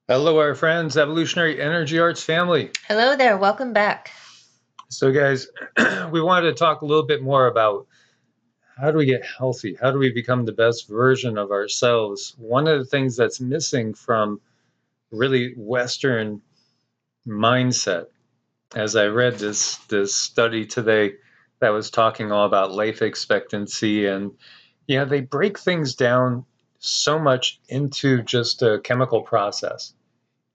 Hello, our friends, Evolutionary Energy Arts family. Hello there, welcome back. So, guys, we wanted to talk a little bit more about how do we get healthy? How do we become the best version of ourselves? One of the things that's missing from really Western mindset, as I read this study today that was talking all about life expectancy, and they break things down so much into just a chemical process.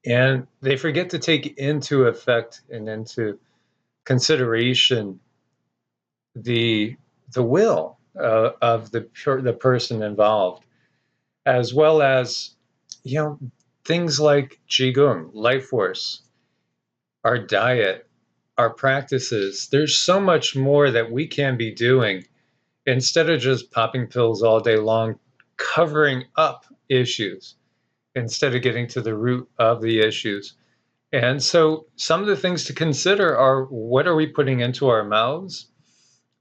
And they forget to take into effect and into consideration the will of the person involved, as well as you know things like Qigong, life force, our diet, our practices. There's so much more that we can be doing instead of just popping pills all day long, covering up issues instead of getting to the root of the issues. And so some of the things to consider are, what are we putting into our mouths?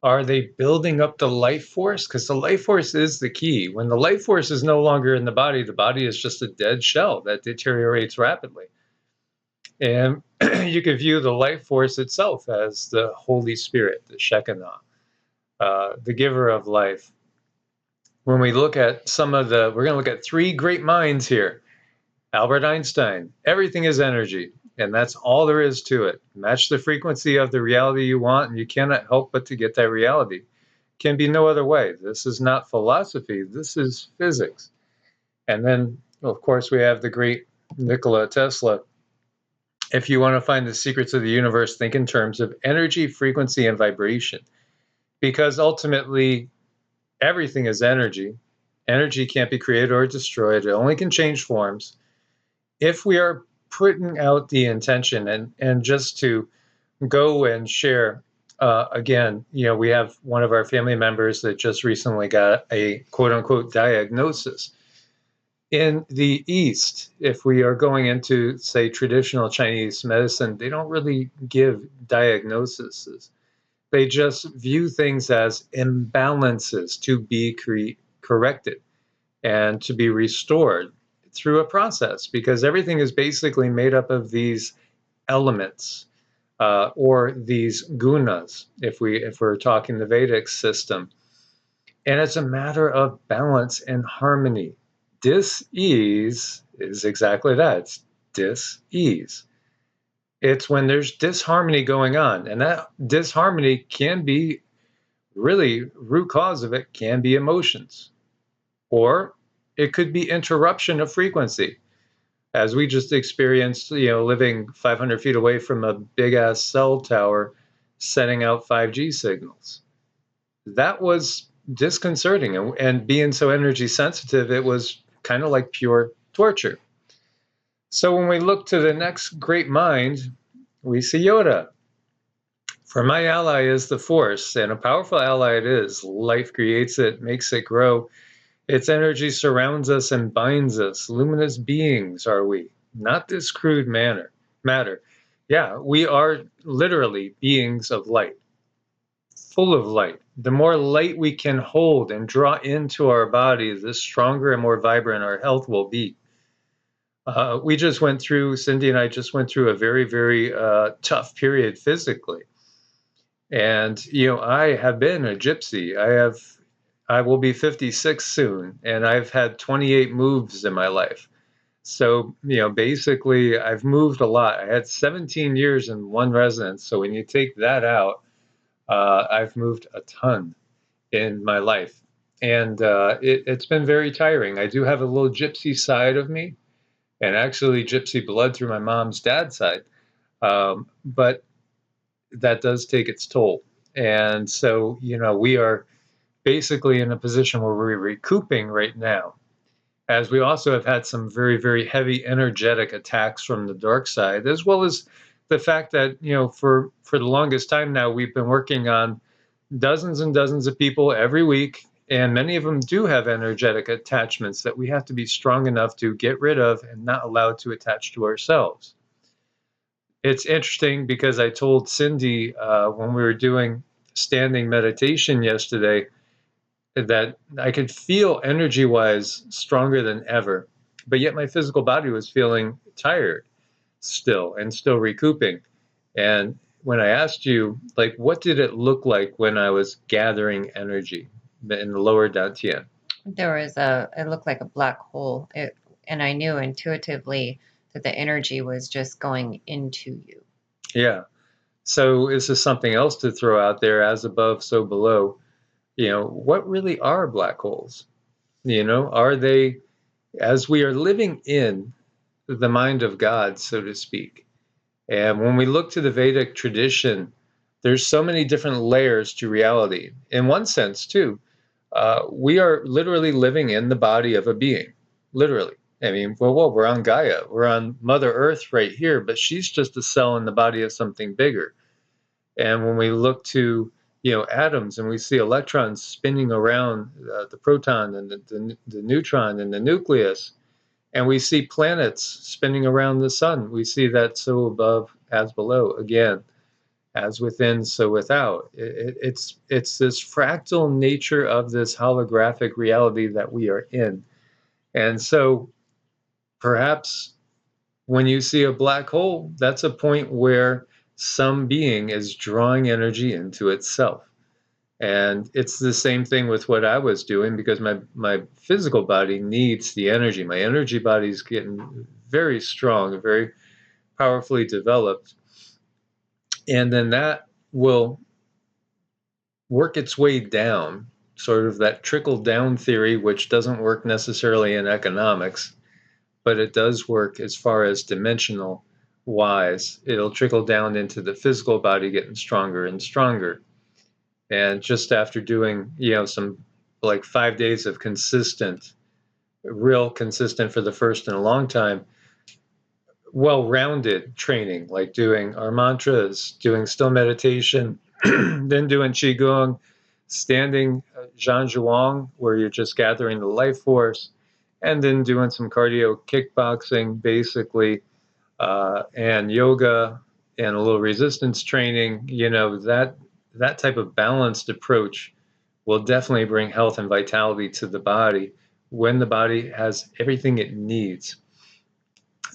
Are they building up the life force? Because the life force is the key. When the life force is no longer in the body is just a dead shell that deteriorates rapidly. And you could view the life force itself as the Holy Spirit, the Shekinah, the giver of life. When we look at we're going to look at three great minds here. Albert Einstein, everything is energy, and that's all there is to it. Match the frequency of the reality you want, and you cannot help but to get that reality. Can be no other way. This is not philosophy, this is physics. And then, of course, we have the great Nikola Tesla. If you want to find the secrets of the universe, think in terms of energy, frequency, and vibration. Because ultimately, everything is energy. Energy can't be created or destroyed, it only can change forms. If we are putting out the intention, and just to go and share, again, we have one of our family members that just recently got a quote unquote diagnosis. In the East, if we are going into, say, traditional Chinese medicine, they don't really give diagnoses. They just view things as imbalances to be corrected and to be restored through a process, because everything is basically made up of these elements, or these gunas, if we're talking the Vedic system. And it's a matter of balance and harmony. Dis-ease is exactly that. It's dis-ease. It's when there's disharmony going on, and that disharmony can be, really, root cause of it can be emotions, or it could be interruption of frequency, as we just experienced, living 500 feet away from a big ass cell tower sending out 5G signals. That was disconcerting, and being so energy sensitive, it was kind of like pure torture. So when we look to the next great mind, we see Yoda. For my ally is the force, and a powerful ally it is. Life creates it, makes it grow. Its energy surrounds us and binds us. Luminous beings are we, not this crude matter. Yeah, we are literally beings of light, full of light. The more light we can hold and draw into our bodies, the stronger and more vibrant our health will be. Cindy and I just went through a very, very tough period physically. And, I have been a gypsy. I will be 56 soon, and I've had 28 moves in my life. So, basically, I've moved a lot. I had 17 years in one residence. So when you take that out, I've moved a ton in my life. And it's been very tiring. I do have a little gypsy side of me, and actually gypsy blood through my mom's dad's side. But that does take its toll. And so, we are basically in a position where we're recouping right now, as we also have had some very, very heavy energetic attacks from the dark side, as well as the fact that, for the longest time now, we've been working on dozens and dozens of people every week, and many of them do have energetic attachments that we have to be strong enough to get rid of and not allow to attach to ourselves. It's interesting because I told Cindy when we were doing standing meditation yesterday that I could feel energy-wise stronger than ever, but yet my physical body was feeling tired still and still recouping. And when I asked you, like, what did it look like when I was gathering energy in the lower dantian? It looked like a black hole. And I knew intuitively that the energy was just going into you. Yeah. So is this something else to throw out there, as above, so below? What really are black holes? Are they, as we are living in the mind of God, so to speak? And when we look to the Vedic tradition, there's so many different layers to reality. In one sense, too, we are literally living in the body of a being, literally. I mean, well, we're on Gaia, we're on Mother Earth right here, but she's just a cell in the body of something bigger. And when we look to, atoms, and we see electrons spinning around the proton and the neutron and the nucleus, and we see planets spinning around the sun, we see that so above as below, again, as within, so without. It's this fractal nature of this holographic reality that we are in. And so perhaps when you see a black hole, that's a point where some being is drawing energy into itself. And it's the same thing with what I was doing, because my physical body needs the energy. My energy body is getting very strong, very powerfully developed. And then that will work its way down, sort of that trickle down theory, which doesn't work necessarily in economics, but it does work as far as dimensional wise. It'll trickle down into the physical body getting stronger and stronger. And just after doing, some like 5 days of real consistent for the first in a long time, well-rounded training, like doing our mantras, doing still meditation, then doing Qigong, standing Zhang, where you're just gathering the life force, and then doing some cardio kickboxing, basically, and yoga, and a little resistance training. That type of balanced approach will definitely bring health and vitality to the body when the body has everything it needs.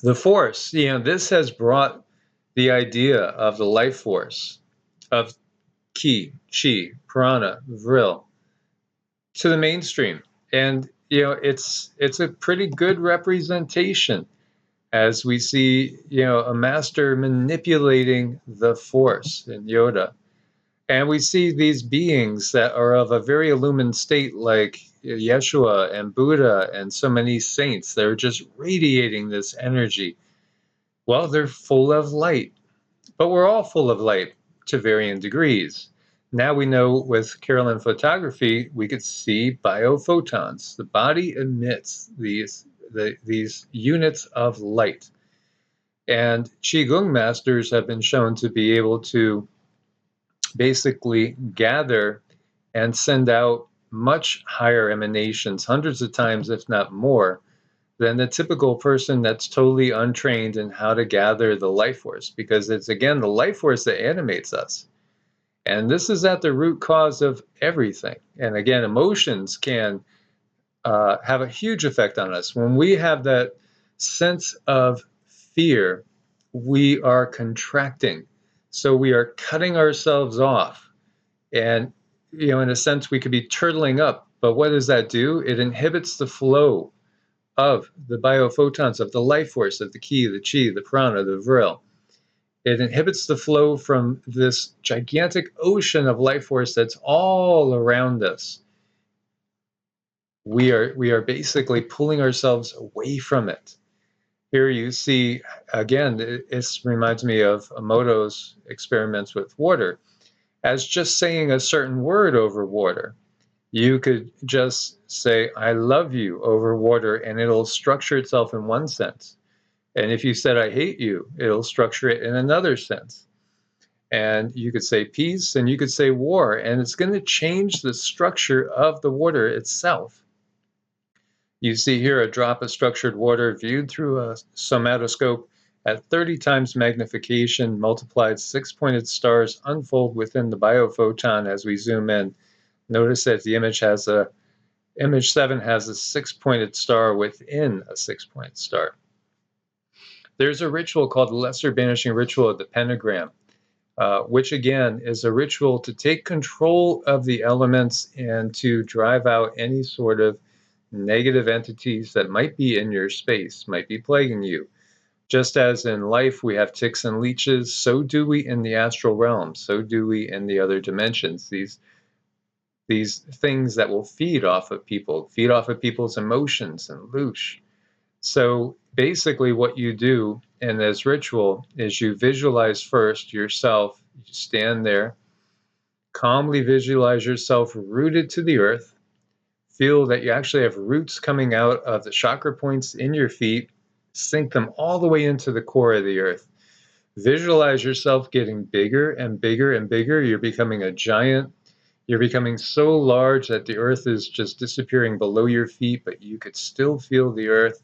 The force, this has brought the idea of the life force, of ki, chi, prana, vril, to the mainstream. And, it's a pretty good representation, as we see, a master manipulating the force in Yoda. And we see these beings that are of a very illumined state, like Yeshua and Buddha and so many saints. They're just radiating this energy. Well, they're full of light, but we're all full of light to varying degrees. Now we know with Carolyn photography, we could see biophotons. The body emits these units of light. And Qigong masters have been shown to be able to basically gather and send out much higher emanations, hundreds of times, if not more, than the typical person that's totally untrained in how to gather the life force, because it's, again, the life force that animates us. And this is at the root cause of everything. And again, emotions can have a huge effect on us. When we have that sense of fear, we are contracting. So we are cutting ourselves off. And, in a sense, we could be turtling up. But what does that do? It inhibits the flow of the biophotons, of the life force, of the ki, the chi, the prana, the vril. It inhibits the flow from this gigantic ocean of life force that's all around us. We are basically pulling ourselves away from it. Here you see, again, this reminds me of Emoto's experiments with water, as just saying a certain word over water. You could just say, I love you over water, and it'll structure itself in one sense. And if you said, I hate you, it'll structure it in another sense. And you could say peace, and you could say war, and it's going to change the structure of the water itself. You see here a drop of structured water viewed through a somatoscope at 30 times magnification, multiplied 6-pointed stars unfold within the biophoton as we zoom in. Notice that the image has a Image 7 has a 6-pointed star within a 6-pointed star. There's a ritual called the Lesser Banishing Ritual of the Pentagram, which again is a ritual to take control of the elements and to drive out any sort of negative entities that might be in your space, might be plaguing you. Just as in life we have ticks and leeches, so do we in the astral realm, so do we in the other dimensions. These things that will feed off of people's emotions and loosh. So basically what you do in this ritual is you visualize first yourself, you stand there, calmly visualize yourself rooted to the earth, feel that you actually have roots coming out of the chakra points in your feet, sink them all the way into the core of the earth. Visualize yourself getting bigger and bigger and bigger. You're becoming a giant. You're becoming so large that the earth is just disappearing below your feet, but you could still feel the earth.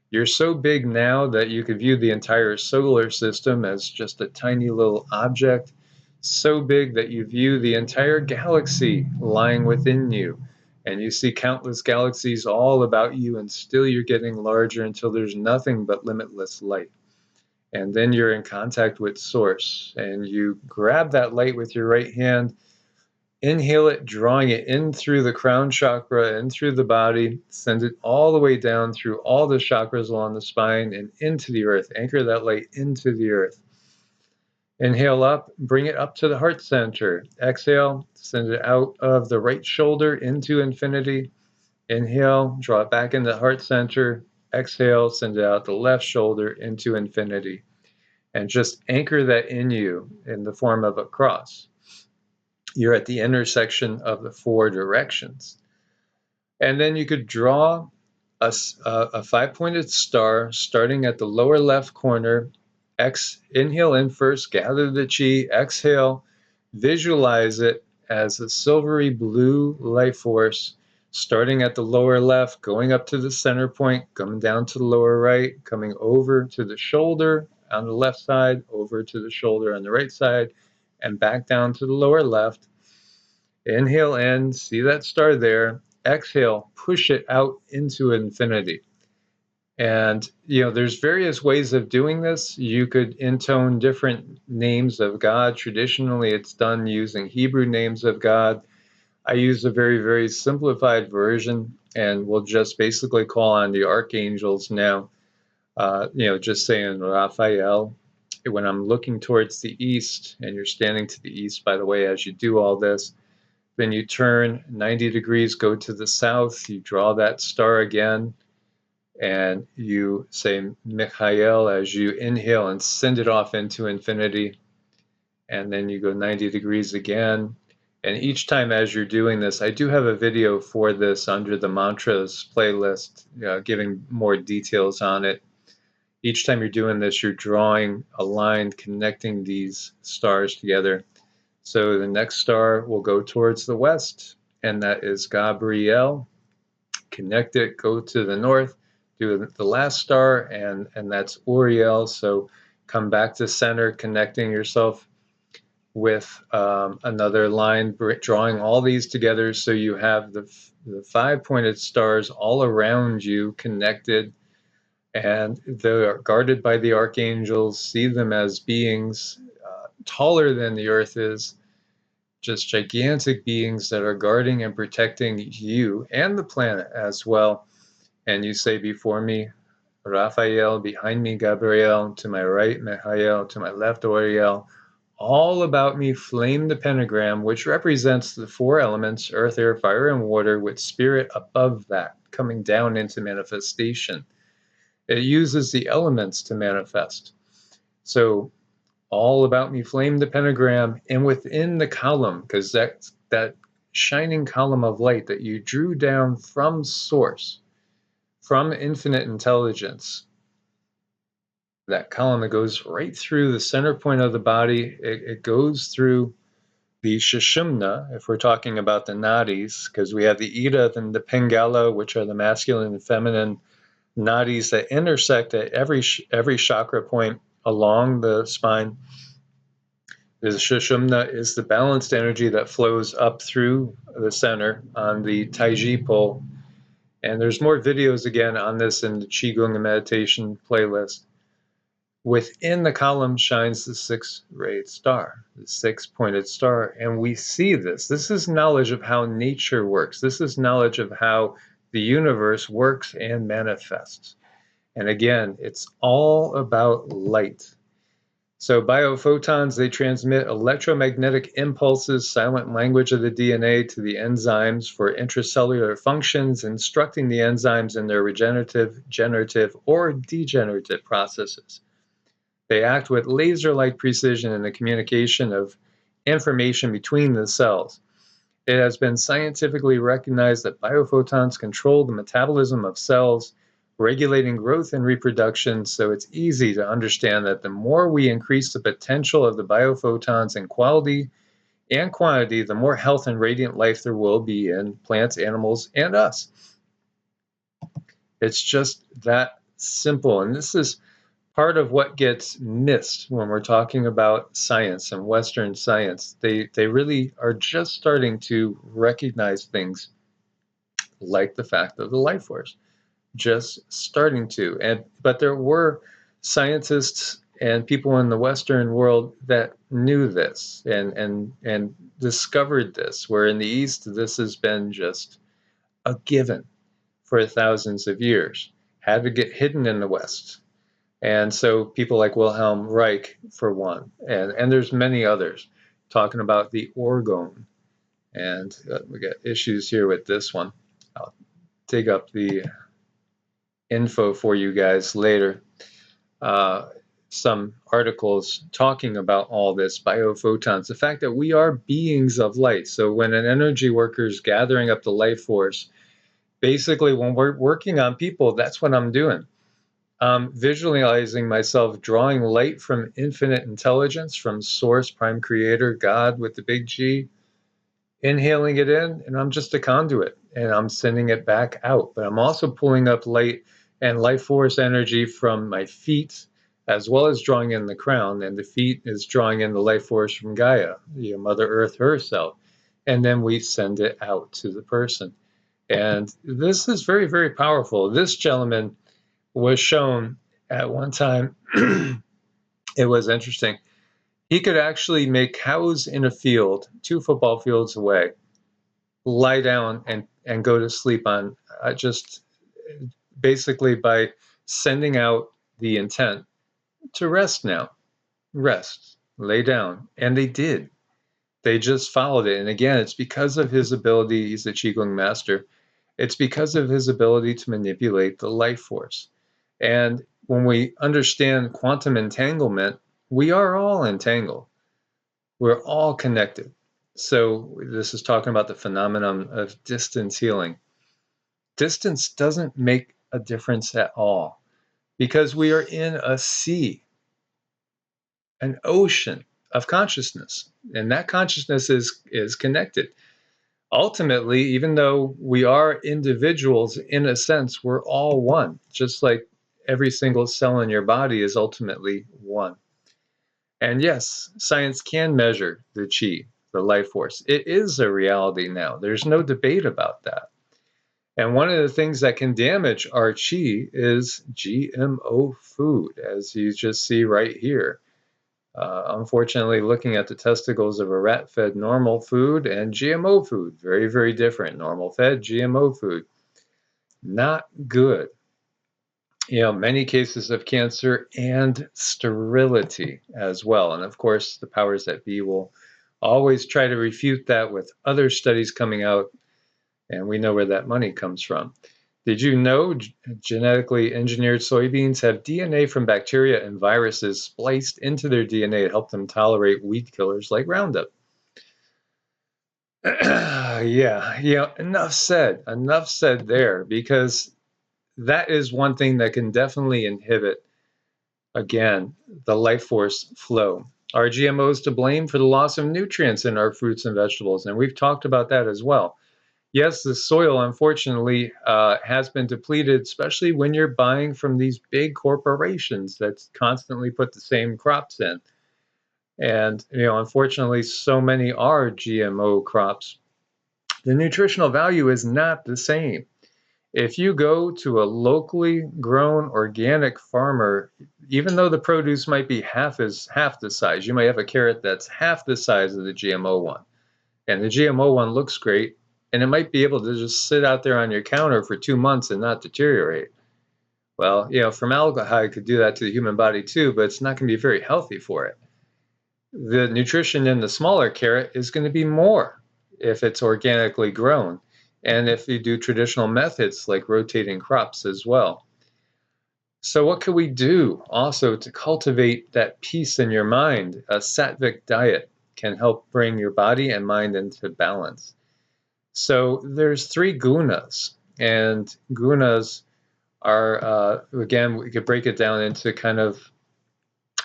You're so big now that you could view the entire solar system as just a tiny little object, so big that you view the entire galaxy lying within you. And you see countless galaxies all about you, and still you're getting larger until there's nothing but limitless light. And then you're in contact with Source, and you grab that light with your right hand. Inhale it, drawing it in through the crown chakra, in through the body, send it all the way down through all the chakras along the spine and into the earth. Anchor that light into the earth. Inhale up, bring it up to the heart center. Exhale, send it out of the right shoulder into infinity. Inhale, draw it back into the heart center. Exhale, send it out the left shoulder into infinity. And just anchor that in you in the form of a cross. You're at the intersection of the 4 directions. And then you could draw a 5-pointed star starting at the lower left corner. Inhale in first, gather the chi. Exhale, visualize it as a silvery blue life force starting at the lower left, going up to the center point, coming down to the lower right, coming over to the shoulder on the left side, over to the shoulder on the right side, and back down to the lower left. Inhale in, see that star there. Exhale, push it out into infinity. And, there's various ways of doing this. You could intone different names of God. Traditionally, it's done using Hebrew names of God. I use a very, very simplified version, and we'll just basically call on the archangels now. Just saying Raphael. When I'm looking towards the east, and you're standing to the east, by the way, as you do all this, then you turn 90 degrees, go to the south, you draw that star again, and you say Michael as you inhale and send it off into infinity. And then you go 90 degrees again. And each time as you're doing this, I do have a video for this under the mantras playlist, giving more details on it. Each time you're doing this, you're drawing a line connecting these stars together. So the next star will go towards the west, and that is Gabriel. Connect it, go to the north, do the last star, and that's Uriel. So come back to center, connecting yourself with another line, drawing all these together so you have the 5-pointed stars all around you connected, and they're guarded by the archangels. See them as beings taller than the earth is, just gigantic beings that are guarding and protecting you and the planet as well. And you say, before me, Raphael, behind me, Gabriel, to my right, Michael, to my left, Uriel. All about me, flame the pentagram, which represents the 4 elements, earth, air, fire, and water, with spirit above that, coming down into manifestation. It uses the elements to manifest. So all about me, flame the pentagram, and within the column, because that shining column of light that you drew down from source, from infinite intelligence, that column that goes right through the center point of the body, it goes through the Sushumna, if we're talking about the nadis, because we have the Ida and the Pingala, which are the masculine and feminine nadis that intersect at every chakra point along the spine. The Sushumna is the balanced energy that flows up through the center on the Taiji pole. And there's more videos again on this in the Qigong and meditation playlist. Within the column shines the six-rayed star, the six-pointed star. And we see this. This is knowledge of how nature works. This is knowledge of how the universe works and manifests. And again, it's all about light. So biophotons, they transmit electromagnetic impulses, silent language of the DNA, to the enzymes for intracellular functions, instructing the enzymes in their regenerative, generative, or degenerative processes. They act with laser-like precision in the communication of information between the cells. It has been scientifically recognized that biophotons control the metabolism of cells, regulating growth and reproduction, so it's easy to understand that the more we increase the potential of the biophotons in quality and quantity, the more health and radiant life there will be in plants, animals, and us. It's just that simple. And this is part of what gets missed when we're talking about science and Western science. They really are just starting to recognize things like the fact of the life force. Just starting to. But there were scientists and people in the Western world that knew this and discovered this, where in the East this has been just a given for thousands of years, had to get hidden in the West. And so people like Wilhelm Reich, for one, and there's many others, talking about the orgone. And we got issues here with this one. I'll dig up the info for you guys later. Some articles talking about all this, biophotons, the fact that we are beings of light. So when an energy worker is gathering up the life force, basically when we're working on people, that's what I'm doing. Visualizing myself drawing light from infinite intelligence, from source, prime creator, God with the big G, inhaling it in, and I'm just a conduit, and I'm sending it back out. But I'm also pulling up light and life force energy from my feet, as well as drawing in the crown, and the feet is drawing in the life force from Gaia, the Mother Earth herself, and then we send it out to the person. And this is very, very powerful. This gentleman was shown at one time. It was interesting. He could actually make cows in a field 2 football fields away lie down and go to sleep on, just basically by sending out the intent to rest now. Rest, lay down. And they did. They just followed it. And again, it's because of his ability. He's a Qigong master. It's because of his ability to manipulate the life force. And when we understand quantum entanglement, we are all entangled. We're all connected. So this is talking about the phenomenon of distance healing. Distance doesn't make a difference at all because we are in a sea, an ocean of consciousness. And that consciousness is connected. Ultimately, even though we are individuals, in a sense, we're all one, just like every single cell in your body is ultimately one. And yes, science can measure the chi, the life force. It is a reality now. There's no debate about that. And one of the things that can damage our chi is GMO food, as you just see right here. Unfortunately, looking at the testicles of a rat fed normal food and GMO food, very, very different. Normal fed, GMO food, not good. Many cases of cancer and sterility as well. And of course, the powers that be will always try to refute that with other studies coming out, and we know where that money comes from. Did you know genetically engineered soybeans have DNA from bacteria and viruses spliced into their DNA to help them tolerate weed killers like Roundup? Yeah, enough said there, because that is one thing that can definitely inhibit, again, the life force flow. Are GMOs to blame for the loss of nutrients in our fruits and vegetables? And we've talked about that as well. Yes, the soil, unfortunately, has been depleted, especially when you're buying from these big corporations that constantly put the same crops in. And, unfortunately, so many are GMO crops. The nutritional value is not the same. If you go to a locally grown organic farmer, even though the produce might be half the size, you might have a carrot that's half the size of the GMO one. And the GMO one looks great, and it might be able to just sit out there on your counter for 2 months and not deteriorate. Well, formaldehyde could do that to the human body too, but it's not going to be very healthy for it. The nutrition in the smaller carrot is going to be more if it's organically grown, and if you do traditional methods like rotating crops as well. So what can we do also to cultivate that peace in your mind? A Satwik diet can help bring your body and mind into balance. So there's 3 gunas, and gunas are, again, we could break it down into kind of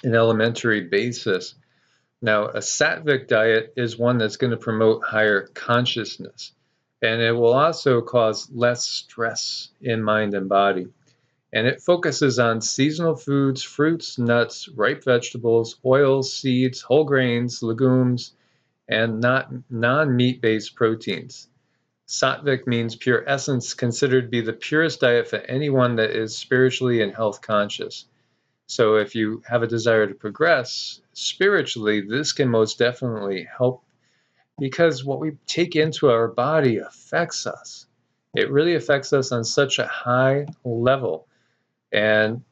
an elementary basis. Now, a Satwik diet is one that's going to promote higher consciousness, and it will also cause less stress in mind and body. And it focuses on seasonal foods, fruits, nuts, ripe vegetables, oils, seeds, whole grains, legumes, and not non-meat-based proteins. Satwik means pure essence, considered to be the purest diet for anyone that is spiritually and health conscious. So if you have a desire to progress spiritually, this can most definitely help, because what we take into our body affects us. It really affects us on such a high level. And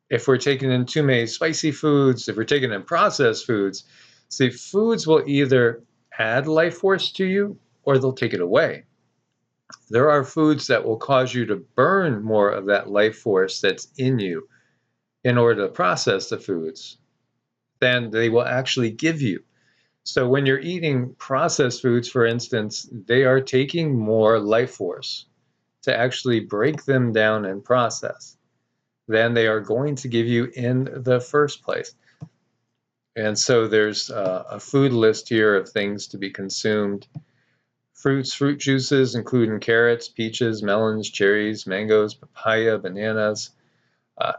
if we're taking in too many spicy foods, if we're taking in processed foods, see, foods will either add life force to you or they'll take it away. There are foods that will cause you to burn more of that life force that's in you in order to process the foods than they will actually give you. So when you're eating processed foods, for instance, they are taking more life force to actually break them down and process than they are going to give you in the first place. And so there's a food list here of things to be consumed. Fruits, fruit juices, including carrots, peaches, melons, cherries, mangoes, papaya, bananas,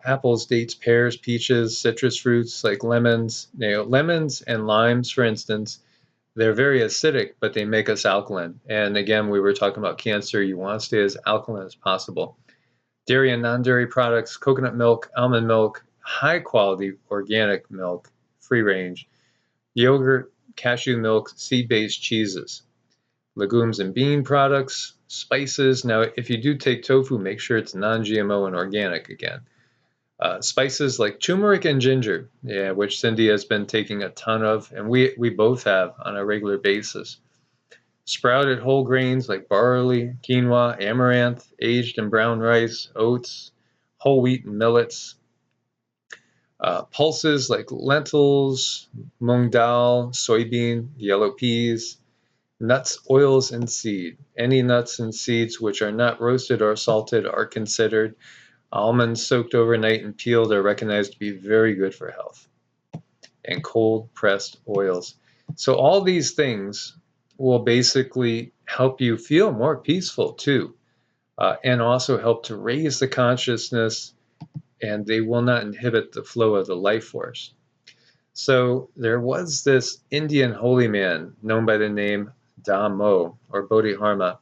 apples, dates, pears, peaches, citrus fruits like lemons. Lemons and limes, for instance, they're very acidic, but they make us alkaline. And again, we were talking about cancer. You want to stay as alkaline as possible. Dairy and non-dairy products, coconut milk, almond milk, high quality organic milk, free range, yogurt, cashew milk, seed-based cheeses, legumes and bean products, spices. Now, if you do take tofu, make sure it's non-GMO and organic again. Spices like turmeric and ginger, which Cindy has been taking a ton of, and we both have on a regular basis. Sprouted whole grains like barley, quinoa, amaranth, aged and brown rice, oats, whole wheat and millets. Pulses like lentils, mung dal, soybean, yellow peas, nuts, oils, and seed. Any nuts and seeds which are not roasted or salted are considered. Almonds soaked overnight and peeled are recognized to be very good for health. And cold pressed oils. So all these things will basically help you feel more peaceful too, and also help to raise the consciousness, and they will not inhibit the flow of the life force. So there was this Indian holy man known by the name Damo or Bodhidharma,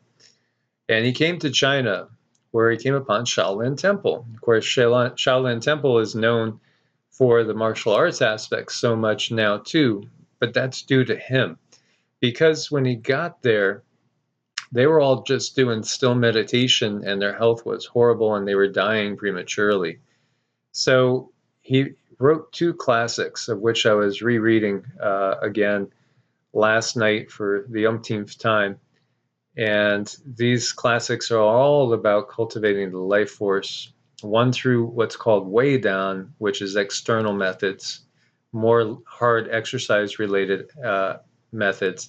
and he came to China, where he came upon Shaolin Temple. Of course, Shaolin Temple is known for the martial arts aspects so much now too, but that's due to him. Because when he got there, they were all just doing still meditation and their health was horrible and they were dying prematurely. So he wrote 2 classics, of which I was rereading again last night for the umpteenth time. And these classics are all about cultivating the life force, one through what's called way down, which is external methods, more hard exercise related methods.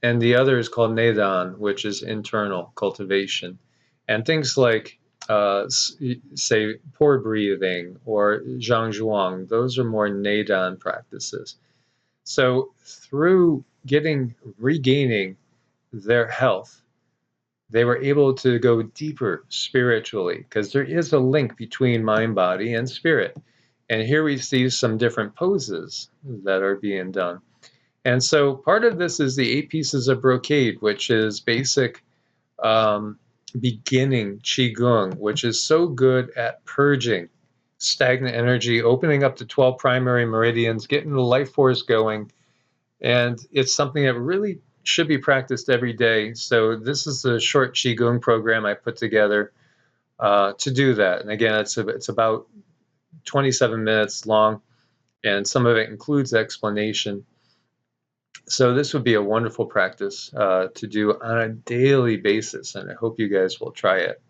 And the other is called Nedan, which is internal cultivation. And things like, say, pour breathing or Zhang Zhuang, those are more Nedan practices. So through regaining their health, they were able to go deeper spiritually, because there is a link between mind, body, and spirit. And here we see some different poses that are being done. And so part of this is the 8 pieces of brocade, which is basic beginning Qigong, which is so good at purging stagnant energy, opening up the 12 primary meridians, getting the life force going. And it's something that really should be practiced every day. So this is a short Qigong program I put together to do that. And again, it's about 27 minutes long, and some of it includes explanation. So this would be a wonderful practice to do on a daily basis, and I hope you guys will try it.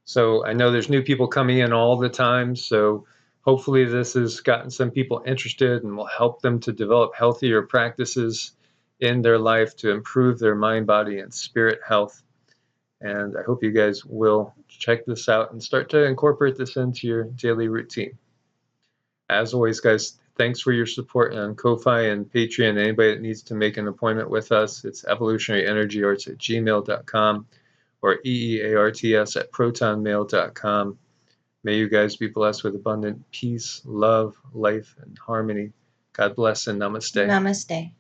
So I know there's new people coming in all the time, so hopefully this has gotten some people interested and will help them to develop healthier practices in their life to improve their mind, body, and spirit health. And I hope you guys will check this out and start to incorporate this into your daily routine. As always, guys, thanks for your support on Ko-Fi and Patreon. Anybody that needs to make an appointment with us, it's evolutionaryenergyarts@gmail.com or EEARTS@protonmail.com. May you guys be blessed with abundant peace, love, life, and harmony. God bless and namaste. Namaste.